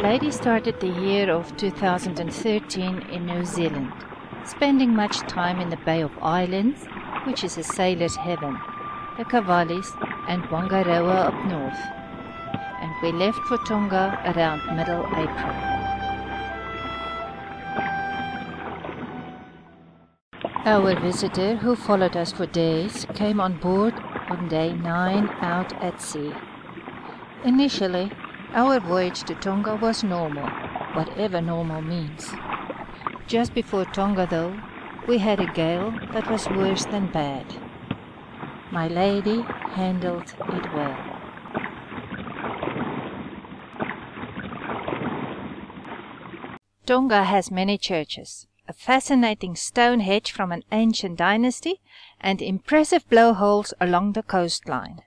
MYLADY started the year of 2013 in New Zealand, spending much time in the Bay of Islands, which is a sailor's heaven, the Cavallis and Whangaroa up north, and we left for Tonga around middle April. Our visitor, who followed us for days, came on board on day 9 out at sea. Initially, our voyage to Tonga was normal, whatever normal means. Just before Tonga, though, we had a gale that was worse than bad. MYLADY handled it well. Tonga has many churches, a fascinating Stonehenge from an ancient dynasty, and impressive blowholes along the coastline.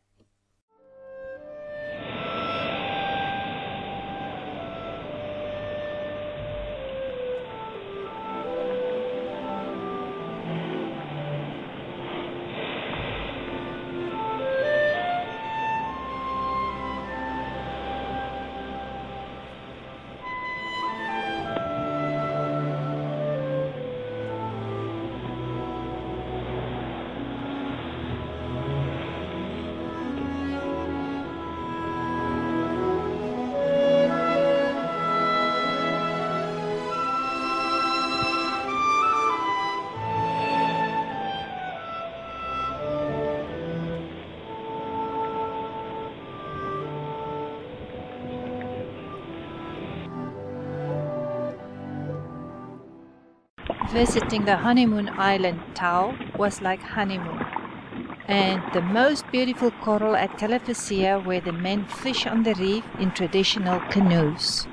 Visiting the honeymoon island Tau was like honeymoon, and the most beautiful coral at Telefisia, where the men fish on the reef in traditional canoes.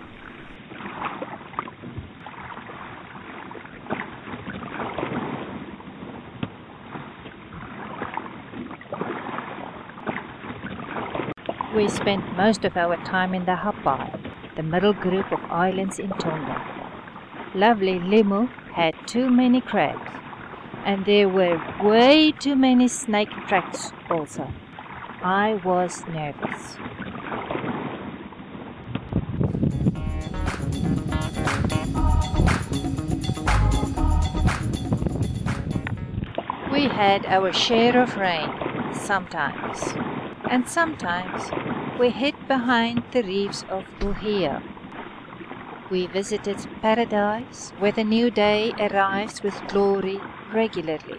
We spent most of our time in the Hapai, the middle group of islands in Tonga. Lovely Limu had too many crabs, and there were way too many snake tracks also. I was nervous. We had our share of rain, sometimes, and sometimes we hid behind the reefs of Uhia. We visited paradise, where the new day arrives with glory regularly.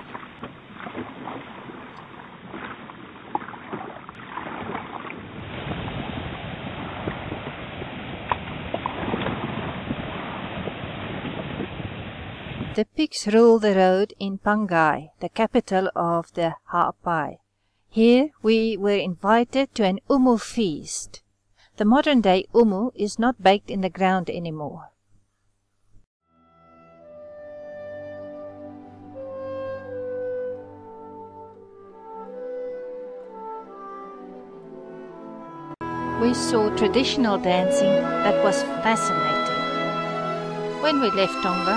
The pigs rule the road in Pangai, the capital of the Hapai. Here we were invited to an umu feast. The modern-day umu is not baked in the ground anymore. We saw traditional dancing that was fascinating. When we left Tonga,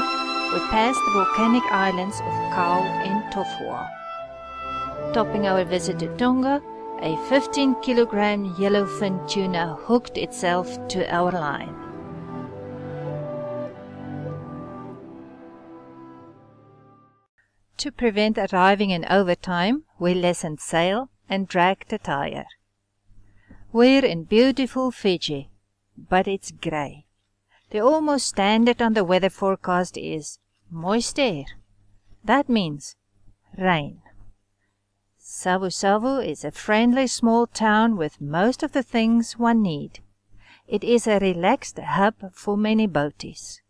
we passed the volcanic islands of Kau and Tofua. Topping our visit to Tonga, a 15-kilogram yellowfin tuna hooked itself to our line. To prevent arriving in overtime, we lessened sail and dragged a tire. We're in beautiful Fiji, but it's grey. The almost standard on the weather forecast is moist air. That means rain. Savu is a friendly small town with most of the things one need. It is a relaxed hub for many boaties.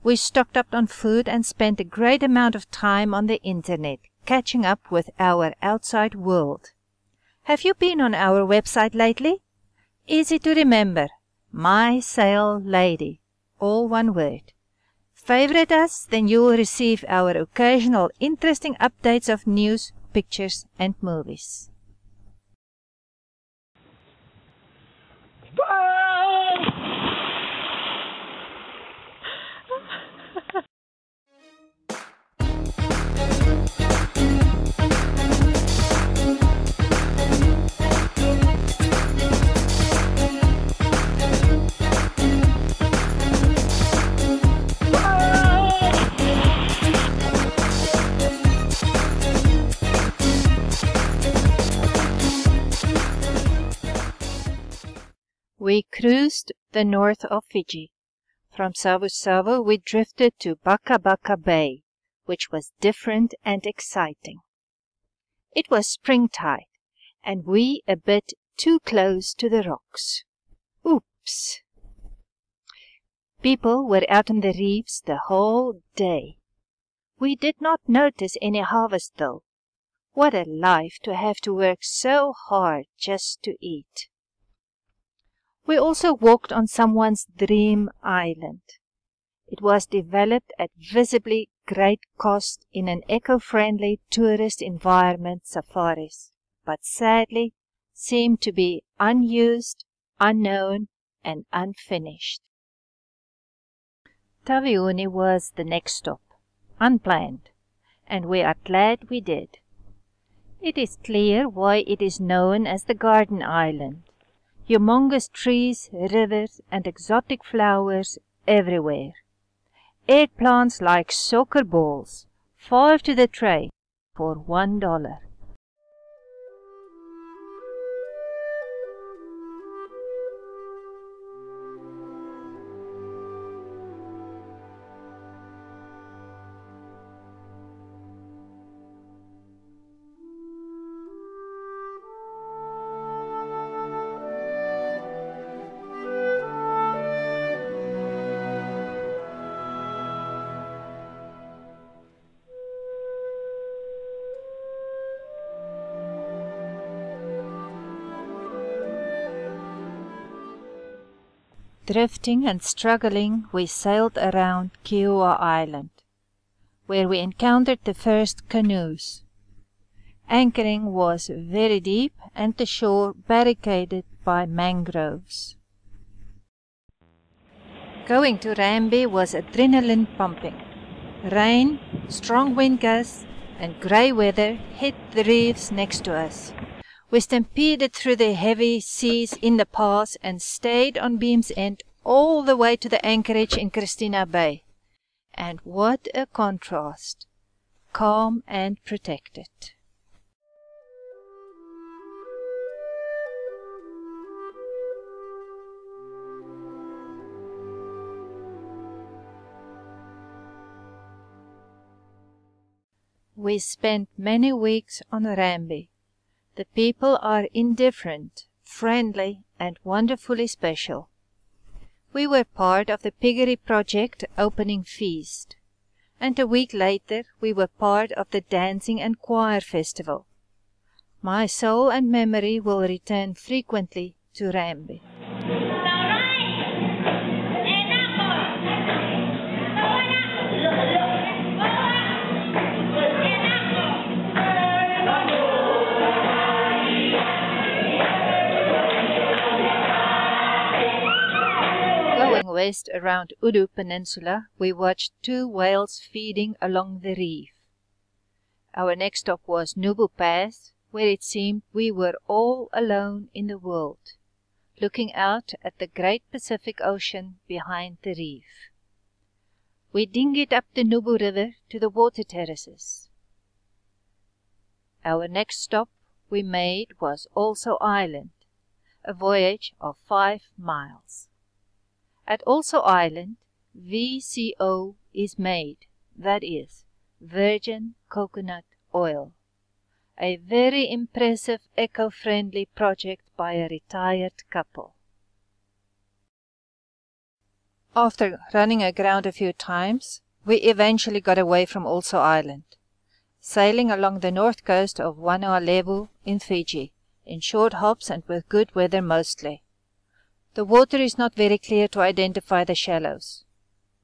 We stocked up on food and spent a great amount of time on the internet, catching up with our outside world. Have you been on our website lately? Easy to remember, MYLADY, all one word. Favorite us, then you will receive our occasional interesting updates of news, pictures and movies. cruised the north of Fiji. From Savo we drifted to Baka Baka Bay, which was different and exciting. It was springtide, and we a bit too close to the rocks. Oops! People were out on the reefs the whole day. We did not notice any harvest though. What a life to have to work so hard just to eat. We also walked on someone's dream island. It was developed at visibly great cost in an eco-friendly tourist environment safaris, but sadly seemed to be unused, unknown, and unfinished. Taveuni was the next stop, unplanned, and we are glad we did. It is clear why it is known as the Garden Island. Humongous trees, rivers, and exotic flowers everywhere. Air plants like soccer balls, 5 to the tray, for $1. Drifting and struggling, we sailed around Kiowa Island, where we encountered the first canoes. Anchoring was very deep and the shore barricaded by mangroves. Going to Rambi was adrenaline pumping. Rain, strong wind gusts, and grey weather hit the reefs next to us. We stampeded through the heavy seas in the pass and stayed on Beam's End all the way to the anchorage in Christina Bay. And what a contrast! Calm and protected. We spent many weeks on Rambi. The people are indifferent, friendly, and wonderfully special. We were part of the Piggery Project opening feast, and a week later we were part of the Dancing and Choir Festival. My soul and memory will return frequently to Rambi. West around Udu Peninsula, we watched 2 whales feeding along the reef. Our next stop was Nubu Pass, where it seemed we were all alone in the world, looking out at the great Pacific Ocean behind the reef. We dinghied up the Nubu River to the water terraces. Our next stop we made was Also Island, a voyage of 5 miles. At Also Island, VCO is made, that is, virgin coconut oil. A very impressive eco-friendly project by a retired couple. After running aground a few times, we eventually got away from Also Island, sailing along the north coast of Vanuatu in Fiji, in short hops and with good weather mostly. The water is not very clear to identify the shallows.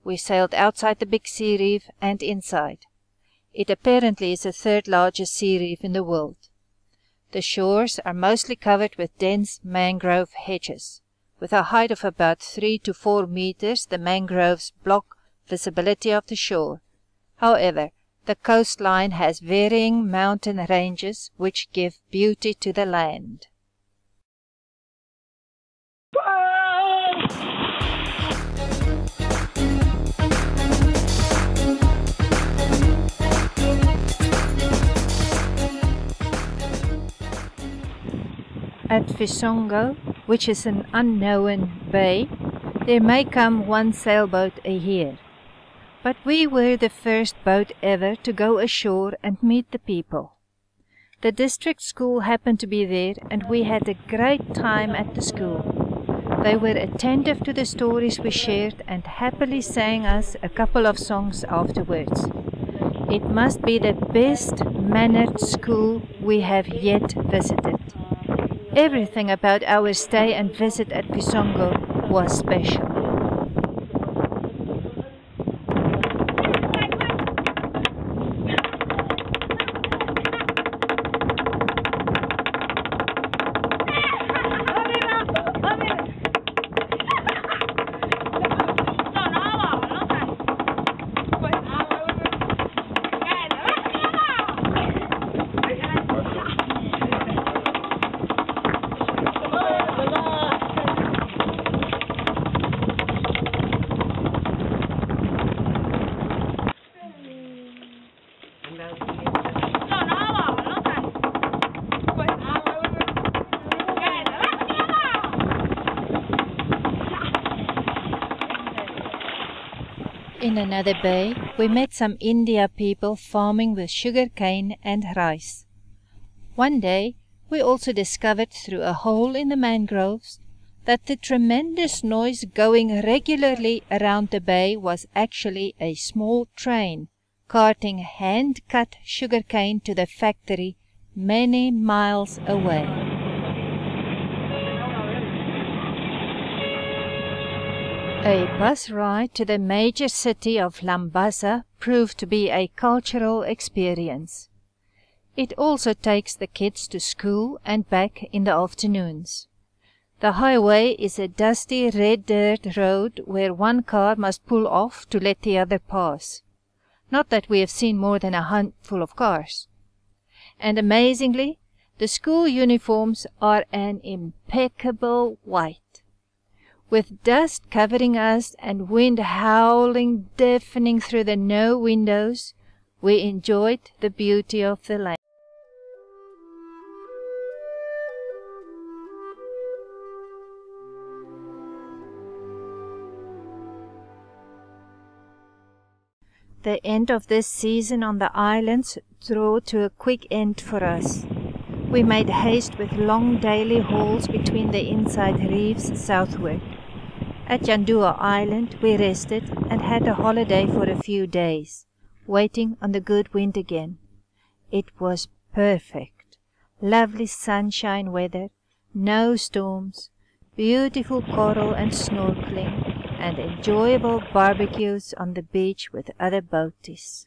We sailed outside the big sea reef and inside. It apparently is the 3rd largest sea reef in the world. The shores are mostly covered with dense mangrove hedges. With a height of about 3 to 4 meters, the mangroves block visibility of the shore. However, the coastline has varying mountain ranges which give beauty to the land. At Fisongo, which is an unknown bay, there may come one sailboat a year. But we were the first boat ever to go ashore and meet the people. The district school happened to be there, and we had a great time at the school. They were attentive to the stories we shared and happily sang us a couple of songs afterwards. It must be the best mannered school we have yet visited. Everything about our stay and visit at Fisongo was special. In another bay, we met some India people farming with sugar cane and rice. One day, we also discovered through a hole in the mangroves that the tremendous noise going regularly around the bay was actually a small train carting hand-cut sugar cane to the factory many miles away. A bus ride to the major city of Lambasa proved to be a cultural experience. It also takes the kids to school and back in the afternoons. The highway is a dusty red dirt road where one car must pull off to let the other pass. Not that we have seen more than a handful of cars. And amazingly, the school uniforms are an impeccable white. With dust covering us and wind howling deafening through the no windows, we enjoyed the beauty of the lake. The end of this season on the islands drew to a quick end for us. We made haste with long daily hauls between the inside reefs southward. At Yandua Island we rested and had a holiday for a few days, waiting on the good wind again. It was perfect. Lovely sunshine weather, no storms, beautiful coral and snorkeling, and enjoyable barbecues on the beach with other boaties.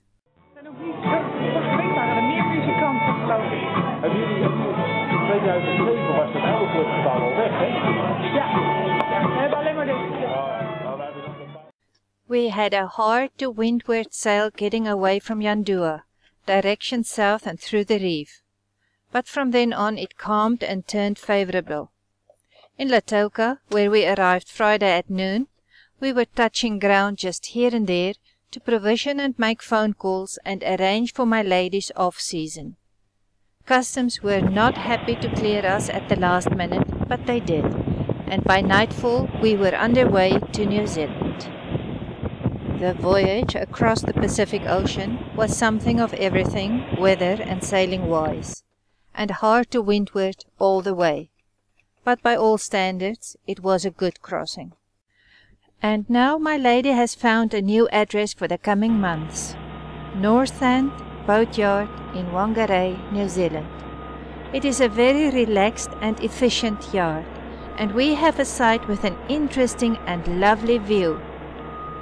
Hebben jullie in 2007 was het hele clubgebouw al weg, hè? Ja, we hebben alleen maar dit. We had a hard to windward sail getting away from Yandua, direction south and through the reef. But from then on it calmed and turned favorable. In Lautoka, where we arrived Friday at noon, we were touching ground just here and there to provision and make phone calls and arrange for my lady's off-season. Customs were not happy to clear us at the last minute, but they did, and by nightfall we were underway to New Zealand. The voyage across the Pacific Ocean was something of everything, weather and sailing-wise, and hard to windward all the way. But by all standards it was a good crossing. And now my lady has found a new address for the coming months. North End Boatyard in Whangarei, New Zealand. It is a very relaxed and efficient yard, and we have a site with an interesting and lovely view.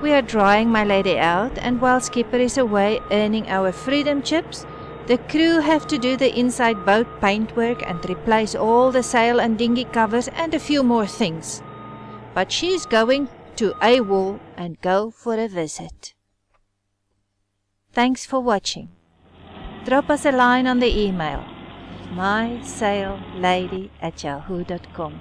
We are drying my lady out, and while skipper is away earning our freedom chips, the crew have to do the inside boat paintwork and replace all the sail and dinghy covers and a few more things. But she's going to AWOL and go for a visit. Thanks for watching. Drop us a line on the email mysaillady@yahoo.com.